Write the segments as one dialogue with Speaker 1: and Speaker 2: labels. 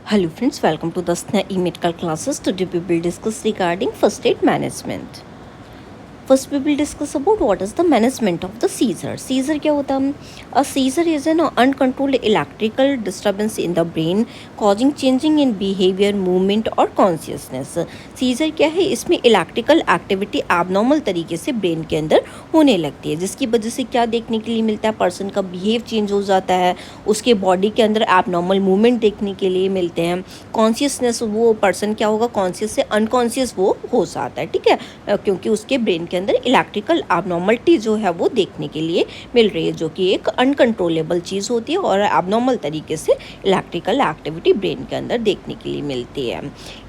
Speaker 1: Hello friends, welcome to the SNA e-medical classes. Today we will discuss regarding first aid management. First we will discuss about what is the management of the seizure. Seizure क्या होता है? A seizure is an uncontrolled electrical disturbance in the brain causing changing in behavior, movement और consciousness. Scissor क्या है? इसमें electrical activity abnormal तरीके से brain के अंदर होने लगती है, जिसकी वजह से क्या देखने के लिए मिलता है, पर्सन का बिहेव चेंज हो जाता है, उसके बॉडी के अंदर एबनॉर्मल मूवमेंट देखने के लिए मिलते हैं, कॉन्शियसनेस, वो पर्सन क्या होगा, कॉन्शियस से अनकॉन्शियस वो हो जाता है, ठीक है, क्योंकि उसके ब्रेन के अंदर इलेक्ट्रिकल एबनॉर्मलिटी जो है वो देखने के लिए मिल रही है, जो कि एक अनकंट्रोलेबल चीज़ होती है और एबनॉर्मल तरीके से इलेक्ट्रिकल एक्टिविटी ब्रेन के अंदर देखने के लिए मिलती है।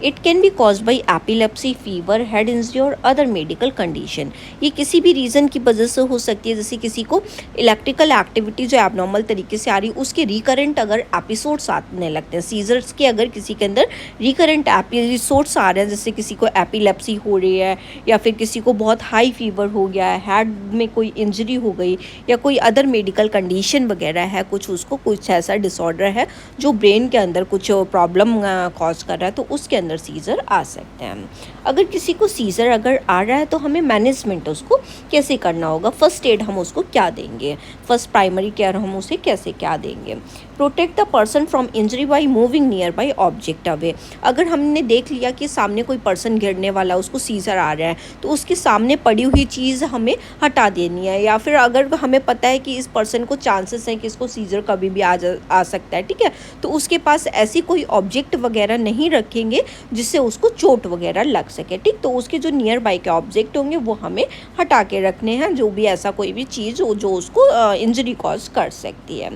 Speaker 1: It can be cause by epilepsy, fever, head injury और अदर मेडिकल कंडीशन। ये किसी भी रीज़न की वजह से हो सकती है, जैसे किसी को इलेक्ट्रिकल एक्टिविटी जो एबनॉर्मल तरीके से आ रही है उसके रिकरेंट अगर एपिसोड्स आने लगते हैं, सीजर्स के अगर किसी के अंदर रिकरेंट एपिसोड्स आ रहे हैं, जैसे किसी को एपिलेप्सी हो रही है या फिर किसी को बहुत हाई फीवर हो गया है, हेड में कोई इंजरी हो गई या कोई अदर मेडिकल कंडीशन वगैरह है, कुछ उसको कुछ ऐसा डिसऑर्डर है जो ब्रेन के अंदर कुछ प्रॉब्लम कॉज कर रहा है, तो उसके अंदर सीजर आ सकते हैं। अगर किसी को सीजर अगर आ रहा है तो हमें मैनेजमेंट उसको कैसे करना होगा, फर्स्ट एड हम उसको क्या देंगे, फर्स्ट प्राइमरी केयर हम उसे कैसे क्या देंगे। Protect the person from injury by moving near by object away. अगर हमने देख लिया कि सामने कोई पर्सन गिरने वाला, उसको सीजर आ रहा है, तो उसके सामने पड़ी हुई चीज़ हमें हटा देनी है, या फिर अगर हमें पता है कि इस पर्सन को चांसेस हैं कि इसको सीजर कभी भी आ सकता है, ठीक है, तो उसके पास ऐसी कोई ऑब्जेक्ट वगैरह नहीं रखेंगे जिससे उसको चोट वगैरह लग सके, ठीक, तो उसके जो नियर बाई के ऑब्जेक्ट होंगे वो हमें हटा के रखने हैं, जो भी ऐसा कोई भी चीज़ जो उसको इंजरी कॉज कर सकती है।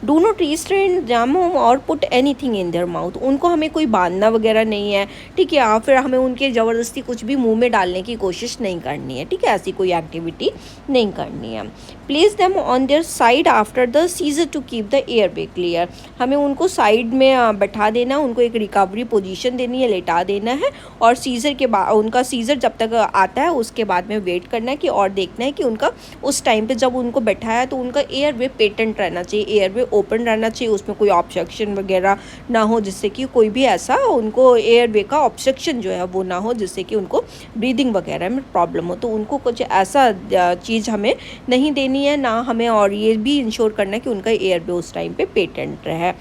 Speaker 1: डू नॉट रिस्ट्रेन जाम और put anything in their mouth. उनको हमें कोई बांधना वगैरह नहीं है, ठीक है, या फिर हमें उनके ज़बरदस्ती कुछ भी मुंह में डालने की कोशिश नहीं करनी है, ठीक है, ऐसी कोई एक्टिविटी नहीं करनी है। Place them on their side after the seizure to keep the airway clear. हमें उनको साइड में बैठा देना, उनको एक रिकवरी पोजीशन देनी है, लेटा देना है, और सीजर के बाद उनका सीजर जब तक आता है उसके बाद में वेट करना है कि और देखना है कि उनका उस टाइम पे जब उनको बैठाया है तो उनका एयर वे पेटेंट रहना चाहिए, एयर वे ओपन रहना चाहिए, उसमें कोई ऑब्स्ट्रक्शन वगैरह ना हो, जिससे कि कोई भी ऐसा उनको एयर वे का ऑब्स्ट्रक्शन जो है वो ना हो, जिससे कि उनको ब्रीदिंग वगैरह में प्रॉब्लम हो, तो उनको कुछ ऐसा चीज़ हमें नहीं देनी है ना हमें, और ये भी इंश्योर करना है कि उनका एयर वे उस टाइम पे पेटेंट रहे।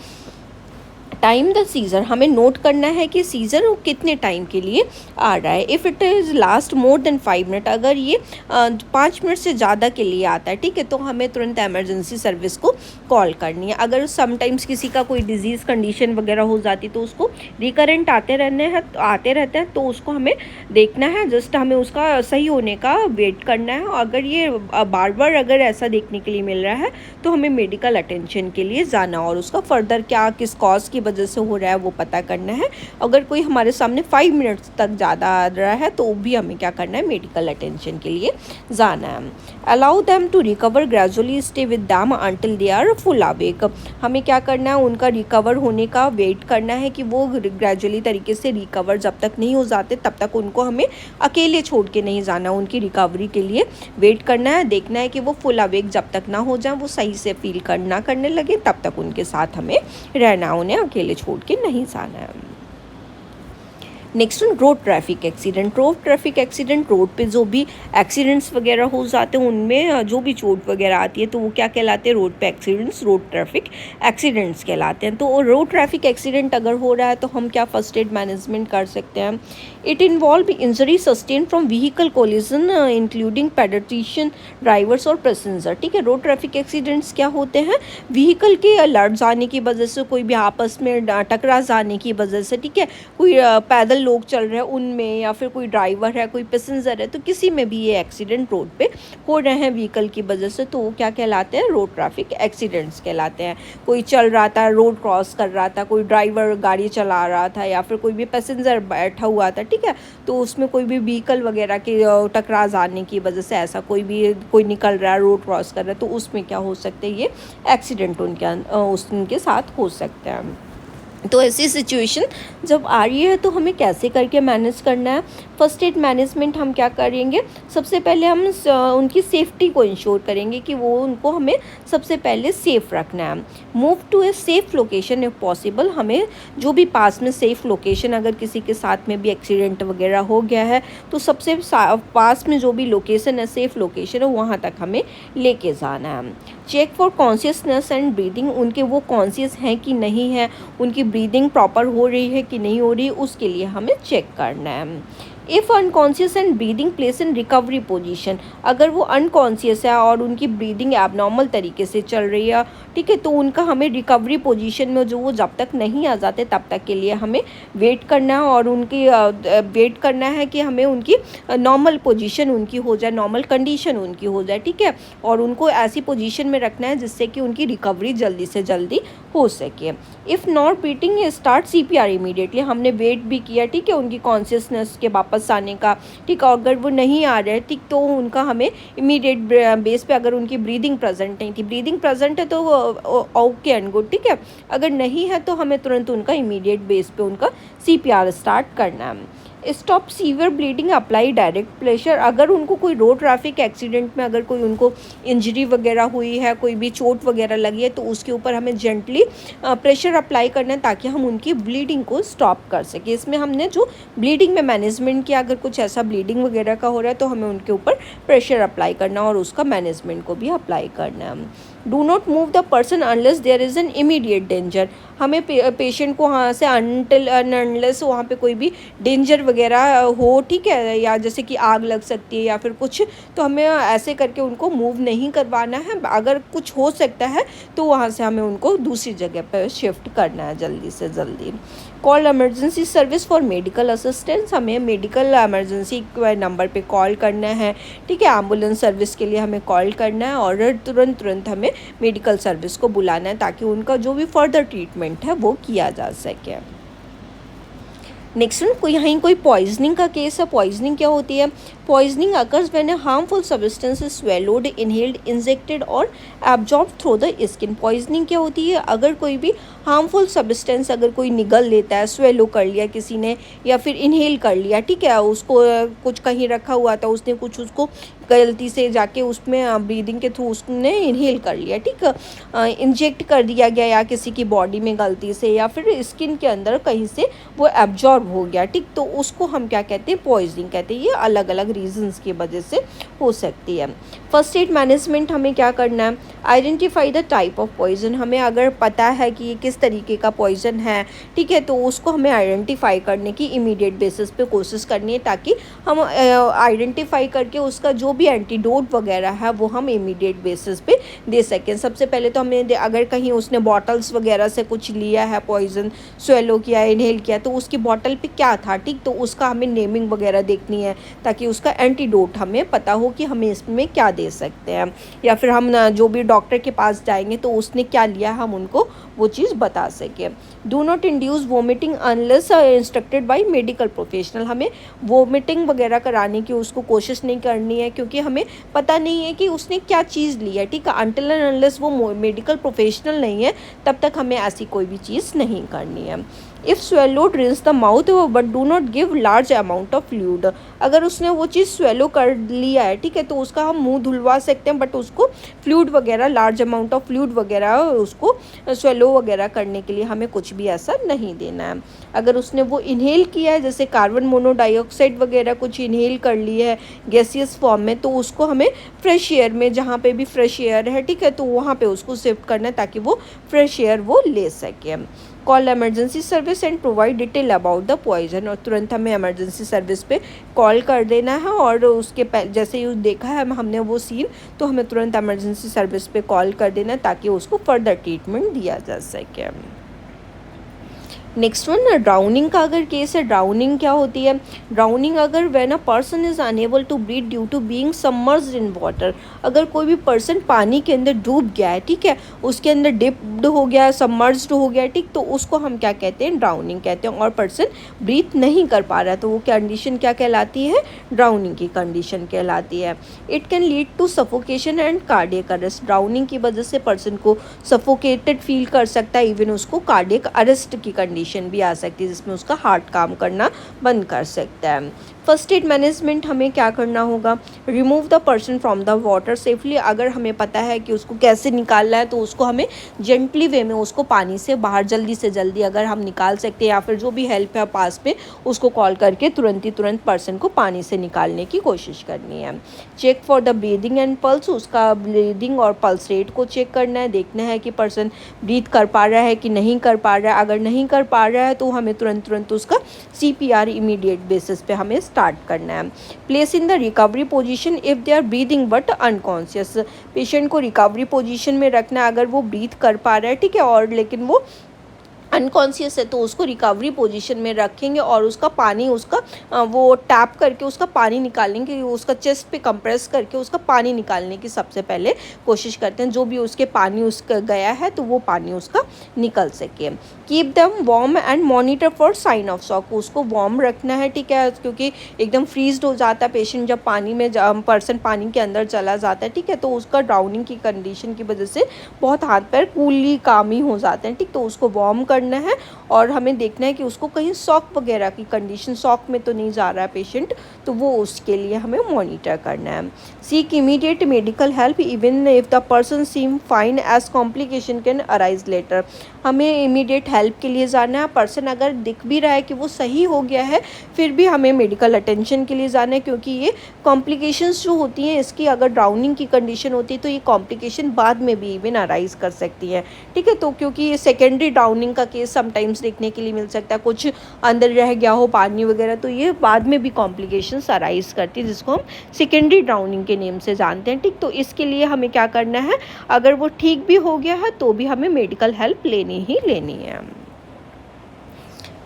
Speaker 1: टाइम द सीज़र, हमें नोट करना है कि सीज़र कितने टाइम के लिए आ रहा है। If it is last more than 5 minute, अगर ये 5 मिनट से ज़्यादा के लिए आता है, ठीक है, तो हमें तुरंत एमरजेंसी सर्विस को कॉल करनी है। अगर समटाइम्स किसी का कोई डिजीज़ कंडीशन वगैरह हो जाती तो उसको रिकरेंट आते रहते हैं, तो उसको हमें देखना है, जस्ट हमें उसका सही होने का वेट करना है। अगर ये बार बार अगर ऐसा देखने के लिए मिल रहा है तो हमें मेडिकल अटेंशन के लिए जाना और उसका फर्दर क्या किस कॉज की वजह से हो रहा है वो पता करना है। अगर कोई हमारे सामने 5 मिनट्स तक ज़्यादा आ रहा है तो भी हमें क्या करना है, मेडिकल अटेंशन के लिए जाना है। Allow them to recover gradually, stay with them until they are full awake. हमें क्या करना है, उनका रिकवर होने का वेट करना है कि वो ग्रेजुअली तरीके से रिकवर जब तक नहीं हो जाते तब तक उनको हमें अकेले छोड़ के नहीं जाना, उनकी रिकवरी के लिए वेट करना है, देखना है कि वो फुल अवेक जब तक ना हो जाए, वो सही से फील करना करने लगे, तब तक उनके साथ हमें रहना, उन्हें अकेले छोड़ के नहीं जाना है। Next road traffic accident. Road traffic accident, road पे जो भी एक्सीडेंट्स वगैरह हो जाते हैं उनमें जो भी चोट वगैरह आती है तो वो क्या कहलाते हैं, रोड पे एक्सीडेंट्स, रोड ट्रैफिक एक्सीडेंट्स कहलाते हैं। तो रोड ट्रैफिक एक्सीडेंट अगर हो रहा है तो हम क्या फर्स्ट एड मैनेजमेंट कर सकते हैं। It involve injury sustain from vehicle collision including pedestrian, drivers और पैसेंजर, ठीक है। रोड ट्रैफिक एक्सीडेंट्स क्या होते हैं, व्हीकल के लड़ जाने की वजह से, कोई भी आपस में टकरा जाने की वजह से, ठीक है, कोई पैदल लोग चल रहे हैं उनमें, या फिर कोई ड्राइवर है, कोई पैसेंजर है, तो किसी में भी ये एक्सीडेंट रोड पे हो रहे हैं व्हीकल की वजह से, तो वो क्या कहलाते हैं, रोड ट्रैफिक एक्सीडेंट्स कहलाते हैं। कोई चल रहा था, रोड क्रॉस कर रहा था, कोई ड्राइवर गाड़ी चला रहा था, या फिर कोई भी पैसेंजर बैठा हुआ था, ठीक है, तो उसमें कोई भी व्हीकल वगैरह के टकरा जाने की वजह से ऐसा कोई निकल रहा है, रोड क्रॉस कर रहा है, तो उसमें क्या हो सकते हैं, ये एक्सीडेंट उनके साथ हो सकते हैं। तो ऐसी सिचुएशन जब आ रही है तो हमें कैसे करके मैनेज करना है। फर्स्ट एड मैनेजमेंट हम क्या करेंगे, सबसे पहले हम उनकी सेफ्टी को इंश्योर करेंगे कि वो उनको हमें सबसे पहले सेफ़ रखना है। Move to a safe location if possible, हमें जो भी पास में सेफ़ लोकेशन, अगर किसी के साथ में भी एक्सीडेंट वगैरह हो गया है तो सबसे पास में जो भी लोकेशन है, सेफ़ लोकेशन है, वहाँ तक हमें लेके जाना है। Check for consciousness and breathing, उनके वो कॉन्शियस हैं कि नहीं है, उनकी ब्रीदिंग प्रॉपर हो रही है कि नहीं हो रही, उसके लिए हमें चेक करना है। If unconscious and breathing place in recovery position, अगर वो अनकॉन्शियस है और उनकी ब्रीदिंग एबनॉर्मल तरीके से चल रही है, ठीक है, तो उनका हमें रिकवरी पोजीशन में जो वो जब तक नहीं आ जाते तब तक के लिए हमें वेट करना है, और उनकी वेट करना है कि हमें उनकी नॉर्मल पोजीशन उनकी हो जाए, नॉर्मल कंडीशन उनकी हो जाए, ठीक है, और उनको ऐसी पोजीशन में रखना है जिससे कि उनकी रिकवरी जल्दी से जल्दी हो सके। If not breathing start CPR immediately, हमने वेट भी किया, ठीक है, उनकी कॉन्शियसनेस के वापस आने का, ठीक है, अगर वो नहीं आ रहे, ठीक, तो उनका हमें इमीडिएट बेस पे, अगर उनकी ब्रीदिंग प्रेजेंट नहीं थी, ब्रीदिंग प्रेजेंट है तो ओके एंड गुड, ठीक है, अगर नहीं है तो हमें तुरंत उनका इमीडिएट बेस पे उनका CPR स्टार्ट करना है। Stop severe bleeding, apply direct pressure, अगर उनको कोई रोड ट्रैफिक एक्सीडेंट में अगर कोई उनको इंजरी वगैरह हुई है, कोई भी चोट वगैरह लगी है, तो उसके ऊपर हमें जेंटली प्रेशर अप्लाई करना है ताकि हम उनकी ब्लीडिंग को स्टॉप कर सकें। इसमें हमने जो ब्लीडिंग में मैनेजमेंट किया, अगर कुछ ऐसा ब्लीडिंग वगैरह का हो रहा है तो हमें उनके ऊपर प्रेशर अप्लाई करना और उसका मैनेजमेंट को भी अप्लाई करना है। Do not move the person unless there is an immediate danger, हमें पेशेंट को वहाँ से अनटिल अनलेस वहाँ पे कोई भी डेंजर वगैरह हो, ठीक है, या जैसे कि आग लग सकती है या फिर कुछ, तो हमें ऐसे करके उनको मूव नहीं करवाना है। अगर कुछ हो सकता है तो वहाँ से हमें उनको दूसरी जगह पर शिफ्ट करना है जल्दी से जल्दी। Call emergency service for medical assistance, हमें मेडिकल इमरजेंसी नंबर पे कॉल करना है, ठीक है, एम्बुलेंस सर्विस के लिए हमें कॉल करना है और तुरंत हमें मेडिकल सर्विस को बुलाना है ताकि उनका जो भी फर्दर ट्रीटमेंट है वो किया जा सके। नेक्स्ट कोई पॉइजनिंग का केस है। पॉइजनिंग क्या होती है? Poisoning occurs when a harmful substance is swallowed, inhaled, injected or absorb through the skin. Poisoning क्या होती है? अगर कोई भी हार्मफुल सब्सटेंस अगर कोई निगल लेता है, स्वेलो कर लिया किसी ने या फिर इनहेल कर लिया, ठीक है, उसको कुछ कहीं रखा हुआ था, उसने कुछ उसको गलती से जाके उसमें ब्रीदिंग के थ्रू उसने इनहेल कर लिया, ठीक है, इंजेक्ट कर दिया गया या किसी की बॉडी में गलती से या फिर स्किन के अंदर कहीं से वो एब्जॉर्ब हो गया, ठीक, तो उसको हम क्या कहते हैं? पॉइजनिंग कहते हैं। ये अलग अलग रीजंस की वजह से हो सकती है। फर्स्ट एड मैनेजमेंट हमें क्या करना है? Identify the type of poison, हमें अगर पता है कि ये किस तरीके का पॉइजन है, ठीक है, तो उसको हमें आइडेंटिफाई करने की इमीडिएट बेसिस पे कोशिश करनी है ताकि हम आइडेंटिफाई करके उसका जो भी एंटीडोट वगैरह है वो हम इमीडिएट बेसिस पे दे सकें। सबसे पहले तो हमें अगर कहीं उसने बॉटल्स वगैरह से कुछ लिया है, पॉइजन स्वेलो किया, इनहेल किया, तो उसकी बॉटल पे क्या था, ठीक, तो उसका हमें नेमिंग वगैरह देखनी है ताकि उसका एंटीडोट हमें पता हो कि हमें इसमें क्या दे सकते हैं, या फिर हम जो भी डॉक्टर के पास जाएंगे तो उसने क्या लिया हम उनको वो चीज़ बता सकें। Do not induce vomiting unless instructed by medical professional, हमें वोमिटिंग वगैरह कराने की उसको कोशिश नहीं करनी है क्योंकि हमें पता नहीं है कि उसने क्या चीज़ ली है, ठीक है, अनटिल एंड अनलेस वो मेडिकल प्रोफेशनल नहीं है तब तक हमें ऐसी कोई भी चीज़ नहीं करनी है। If swallowed rinse the mouth but do not give large amount of fluid, अगर उसने वो चीज़ स्वेलो कर लिया है, ठीक है, तो उसका हम मुंह धुलवा सकते हैं बट उसको फ्लूइड वगैरह, लार्ज अमाउंट ऑफ फ्लूइड वगैरह उसको स्वेलो वगैरह करने के लिए हमें कुछ भी ऐसा नहीं देना है। अगर उसने वो इनहेल किया है, जैसे कार्बन मोनोडाइऑक्साइड वगैरह कुछ इनहेल कर ली है गैसियस फॉर्म में, तो उसको हमें फ्रेश एयर में, जहाँ पे भी फ्रेश एयर है, ठीक है, तो वहाँ पे उसको शिफ्ट करना है ताकि वो फ्रेश एयर वो ले सके। Call emergency service and provide detail about the poison, और तुरंत हमें इमरजेंसी सर्विस पे कॉल कर देना है और उसके जैसे ही देखा है हमने वो सीन, तो हमें तुरंत इमरजेंसी सर्विस पे कॉल कर देना है ताकि उसको फर्दर ट्रीटमेंट दिया जा सके। नेक्स्ट वन, ड्राउनिंग का अगर केस है। ड्राउनिंग क्या होती है? ड्राउनिंग अगर when a person is unable to breathe due to being submerged in water, अगर कोई भी पर्सन पानी के अंदर डूब गया है, ठीक है, उसके अंदर डिप्ड हो गया, सबमर्ज्ड हो गया, ठीक, तो उसको हम क्या कहते हैं? ड्राउनिंग कहते हैं। और पर्सन ब्रीथ नहीं कर पा रहा है तो वो कंडीशन क्या कहलाती है? ड्राउनिंग की कंडीशन कहलाती है। It can lead to suffocation and cardiac arrest, drowning की वजह से पर्सन को सफोकेटेड फील कर सकता है, इवन उसको कार्डियक अरेस्ट की कंडीशन कंडीशन भी आ सकती है जिसमें उसका हार्ट काम करना बंद कर सकता है। फर्स्ट एड मैनेजमेंट हमें क्या करना होगा, remove the person from the water safely. अगर हमें पता है कि उसको कैसे निकालना है तो उसको हमें जेंटली वे में उसको पानी से बाहर जल्दी से जल्दी अगर हम निकाल सकते हैं, या फिर जो भी हेल्प है पास में उसको कॉल करके तुरंत पर्सन को पानी से निकालने की कोशिश करनी है। Check for the breathing and pulse, उसका ब्रीदिंग और पल्स रेट को चेक करना है, देखना है कि पर्सन ब्रीथ कर पा रहा है कि नहीं कर पा रहा है। अगर नहीं कर पा रहा है तो हमें तुरंत उसका CPR इमीडिएट बेसिस पे हमें स्टार्ट करना है। Place in the recovery position if they are breathing but unconscious, patient को रिकवरी पोजीशन में रखना है अगर वो ब्रीथ कर पा रहा है, ठीक है, और लेकिन वो अनकॉन्शियस है तो उसको रिकवरी पोजीशन में रखेंगे और उसका पानी वो टैप करके उसका पानी निकालेंगे, उसका चेस्ट पे कंप्रेस करके उसका पानी निकालने की सबसे पहले कोशिश करते हैं, जो भी उसके पानी उसका गया है तो वो पानी उसका निकल सके। Keep them warm and monitor for sign of shock, उसको वार्म रखना है, ठीक है, क्योंकि एकदम फ्रीज्ड हो जाता है पेशेंट जब पानी में पर्सन पानी के अंदर चला जाता है, ठीक है, तो उसका ड्राउनिंग की कंडीशन की वजह से बहुत हाथ पैर कूली कामी हो जाते हैं, ठीक, तो उसको वार्म करना है और हमें देखना है कि उसको कहीं शॉक वगैरह की कंडीशन, शॉक में तो नहीं जा रहा है पेशेंट, तो वो उसके लिए हमें मॉनिटर करना है। Seek immediate medical help even if the person seem fine as complication can arise later, हमें इमीडिएट हेल्प के लिए जाना है। पर्सन अगर दिख भी रहा है कि वो सही हो गया है फिर भी हमें मेडिकल अटेंशन के लिए जाना है, क्योंकि ये कॉम्प्लिकेशंस जो होती हैं इसकी अगर ड्राउनिंग की कंडीशन होती है तो ये कॉम्प्लिकेशन बाद में भी इवन अराइज कर सकती है, ठीक है, तो क्योंकि ये सेकेंडरी ड्राउनिंग का केस समटाइम्स देखने के लिए मिल सकता है, कुछ अंदर रह गया हो पानी वगैरह तो ये बाद में भी कॉम्प्लिकेशंस अराइज करती है जिसको हम सेकेंडरी ड्राउनिंग के नेम से जानते हैं, ठीक, तो इसके लिए हमें क्या करना है, अगर वो ठीक भी हो गया है तो भी हमें मेडिकल हेल्प लेनी ही लेनी है।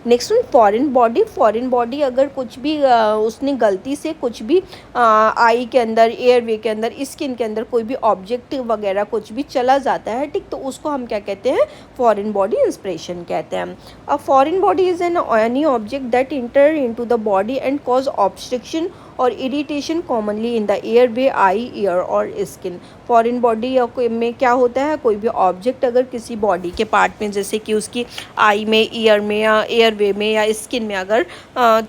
Speaker 1: नेक्स्ट वन फॉरेन बॉडी अगर कुछ भी उसने गलती से कुछ भी आई के अंदर, एयरवे के अंदर, स्किन के अंदर कोई भी ऑब्जेक्ट वगैरह कुछ भी चला जाता है, ठीक, तो उसको हम क्या कहते हैं, फॉरेन बॉडी इंस्पिरेशन कहते हैं। A foreign body is any object that enter into the body and cause obstruction or irritation commonly in the airway, eye, ear or skin. Foreign body में क्या होता है, कोई भी ऑब्जेक्ट अगर किसी बॉडी के पार्ट में जैसे कि उसकी आई में, ईयर में या एयरवे में या स्किन में अगर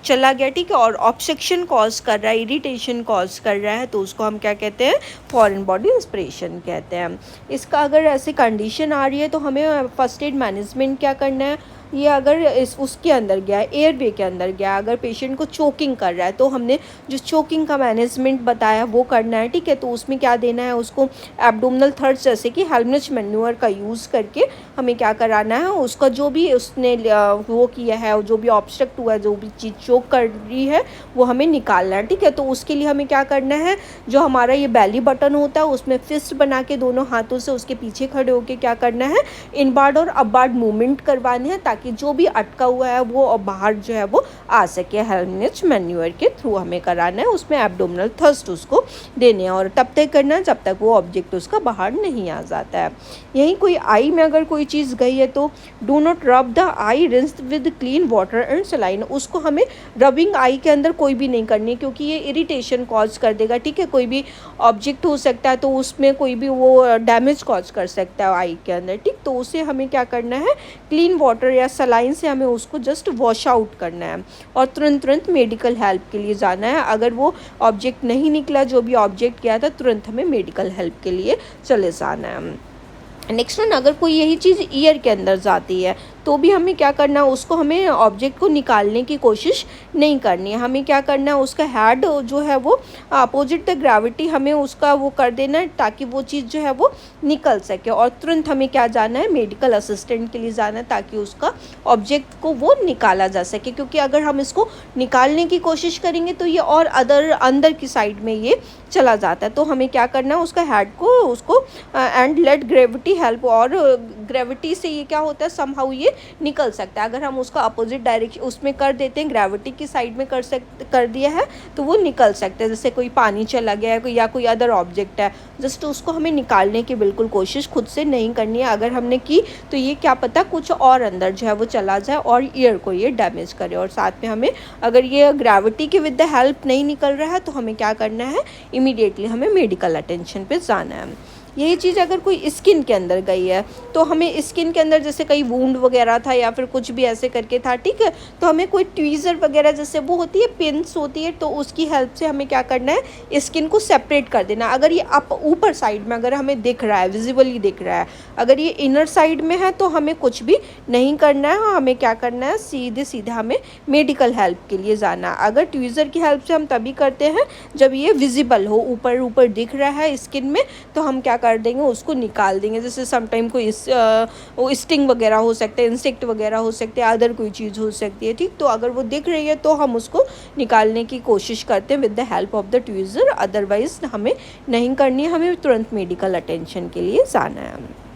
Speaker 1: चला गया, ठीक है, और ऑब्स्ट्रक्शन कॉज कर रहा है, इरिटेशन कॉज कर रहा है तो उसको हम क्या कहते हैं, फॉरेन बॉडी इंस्पिरेशन कहते हैं। इसका अगर ऐसी कंडीशन आ रही है तो हमें फर्स्ट एड मैनेजमेंट क्या करना है, ये अगर उसके अंदर गया, एयरवे के अंदर गया, अगर पेशेंट को चोकिंग कर रहा है तो हमने जो चोकिंग का मैनेजमेंट बताया वो करना है, ठीक है, तो उसमें क्या देना है उसको, एब्डोमिनल थर्ड्स जैसे कि हेल्मनिच मैन्यूअर का यूज़ करके हमें क्या कराना है, उसका जो भी उसने वो किया है, जो भी ऑब्स्ट्रक्ट हुआ है, जो भी चीज़ चोक कर रही है वो हमें निकालना है, ठीक है, तो उसके लिए हमें क्या करना है, जो हमारा ये बेली बटन होता है उसमें फिस्ट बना के दोनों हाथों से उसके पीछे खड़े होकर क्या करना है, इनवार्ड और अपवार्ड मूवमेंट करवाने हैं ताकि जो भी अटका हुआ है वो बाहर जो है वो आ सके। हेल्मनिच मैन्यूअर के थ्रू हमें कराना है, उसमें एब्डोमिनल थ्रस्ट उसको देने हैं और तब तक करना है जब तक वो ऑब्जेक्ट उसका बाहर नहीं आ जाता है। यहीं कोई आई में अगर कोई चीज़ गई है तो डू नॉट रब the I, rinse with clean water and saline, उसको हमें रबिंग आई के अंदर कोई भी नहीं करनी क्योंकि ये इरिटेशन कॉज कर देगा, ठीक है, कोई भी ऑब्जेक्ट हो सकता है तो उसमें कोई भी वो डैमेज कॉज कर सकता है आई के अंदर, ठीक, तो उसे हमें क्या करना है, क्लीन वाटर या सलाइन से हमें उसको जस्ट वॉश आउट करना है और तुरंत मेडिकल हेल्प के लिए जाना है। अगर वो ऑब्जेक्ट नहीं निकला, जो भी ऑब्जेक्ट गया था, तुरंत हमें मेडिकल हेल्प के लिए चले जाना है। नेक्स्ट वन, अगर कोई यही चीज़ ईयर के अंदर जाती है तो भी हमें क्या करना है, उसको हमें ऑब्जेक्ट को निकालने की कोशिश नहीं करनी है, हमें क्या करना है, उसका हेड जो है वो अपोजिट द ग्रेविटी हमें उसका वो कर देना है ताकि वो चीज़ जो है वो निकल सके और तुरंत हमें क्या जाना है, मेडिकल असिस्टेंट के लिए जाना है ताकि उसका ऑब्जेक्ट को वो निकाला जा सके, क्योंकि अगर हम इसको निकालने की कोशिश करेंगे तो ये और अंदर की साइड में ये चला जाता है, तो हमें क्या करना है, उसका हेड को उसको एंड लेट ग्रेविटी हेल्प, और ग्रेविटी से ये क्या होता है, समहाउ ये निकल सकता है। अगर हम उसका अपोजिट डायरेक्शन उसमें कर देते हैं, ग्रेविटी की साइड में कर दिया है तो वो निकल सकते हैं, जैसे कोई पानी चला गया है या कोई अदर ऑब्जेक्ट है, जस्ट उसको हमें निकालने की बिल्कुल कोशिश खुद से नहीं करनी है। अगर हमने की तो ये क्या पता कुछ और अंदर जो है वो चला जाए और ईयर को ये डैमेज करे, और साथ में हमें अगर ये ग्रेविटी के विद द हेल्प नहीं निकल रहा है तो हमें क्या करना है, इमीडिएटली हमें मेडिकल अटेंशन पे जाना है। यही चीज़ अगर कोई स्किन के अंदर गई है तो हमें स्किन के अंदर जैसे कहीं वूंड वगैरह था या फिर कुछ भी ऐसे करके था, ठीक है, तो हमें कोई ट्वीज़र वगैरह जैसे वो होती है, पिन्स होती है, तो उसकी हेल्प से हमें क्या करना है, स्किन को सेपरेट कर देना। अगर ये अप ऊपर साइड में अगर हमें दिख रहा है, विजिबली दिख रहा है, अगर ये इनर साइड में है तो हमें कुछ भी नहीं करना है, हमें क्या करना है, सीधे सीधे हमें मेडिकल हेल्प के लिए जाना। अगर ट्वीज़र की हेल्प से हम तभी करते हैं जब ये विजिबल हो, ऊपर ऊपर दिख रहा है स्किन में, तो हम क्या कर देंगे, उसको निकाल देंगे। जैसे समटाइम कोई स्टिंग वगैरह हो सकते हैं, इंसेक्ट वगैरह हो सकते हैं, अदर कोई चीज़ हो सकती है, ठीक। तो अगर वो दिख रही है तो हम उसको निकालने की कोशिश करते हैं with the help of the tweezer, otherwise हमें नहीं करनी है, हमें तुरंत मेडिकल अटेंशन के लिए जाना है।